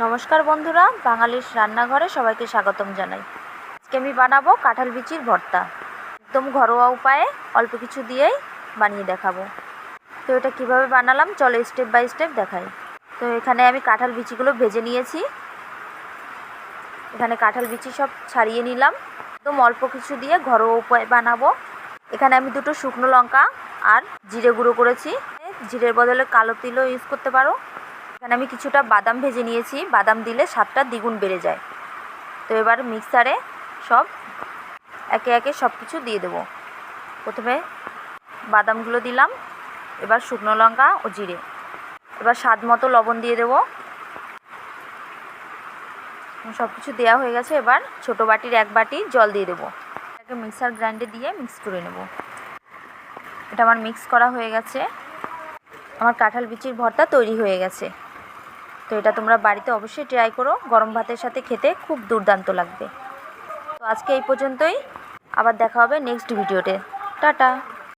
নমস্কার বন্ধুরা, বাঙালির রান্নাঘরে সবাইকে স্বাগতম জানাই। আজকে আমি বানাবো কাঁঠাল বিচির ভর্তা। একদম ঘরোয়া উপায়ে অল্প কিছু দিয়েই বানিয়ে দেখাবো। তো এটা কিভাবে বানালাম চলো স্টেপ বাই স্টেপ দেখাই। তো এখানে আমি কাঁঠাল বিচিগুলো ভেজে নিয়েছি। এখানে কাঁঠাল বিচি সব ছাড়িয়ে নিলাম। একদম অল্প কিছু দিয়ে ঘরোয়া উপায়ে বানাবো। এখানে আমি দুটো শুকনো লঙ্কা আর জিরে গুঁড়ো করেছি। জিরের বদলে কালো তিলও ইউজ করতে পারো। এখানে আমি কিছুটা বাদাম ভেজে নিয়েছি, বাদাম দিলে স্বাদটা দ্বিগুণ বেড়ে যায়। তো এবার মিক্সারে সব একে একে সব কিছু দিয়ে দেবো। প্রথমে বাদামগুলো দিলাম, এবার শুকনো লঙ্কা ও জিরে, এবার স্বাদ মতো লবণ দিয়ে দেবো। সব কিছু দেওয়া হয়ে গেছে। এবার ছোটো বাটির 1 বাটি জল দিয়ে দেবো। এটাকে মিক্সার গ্রাইন্ডে দিয়ে মিক্স করে নেব। এটা আমার মিক্স করা হয়ে গেছে। আমার কাঁঠাল বিচির ভর্তা তৈরি হয়ে গেছে। তো এটা তোমরা বাড়িতে অবশ্যই ট্রাই করো, গরম ভাতের সাথে খেতে খুব দুর্দান্ত লাগবে। তো আজকে এই পর্যন্তই, আবার দেখা হবে নেক্সট ভিডিওতে। টাটা।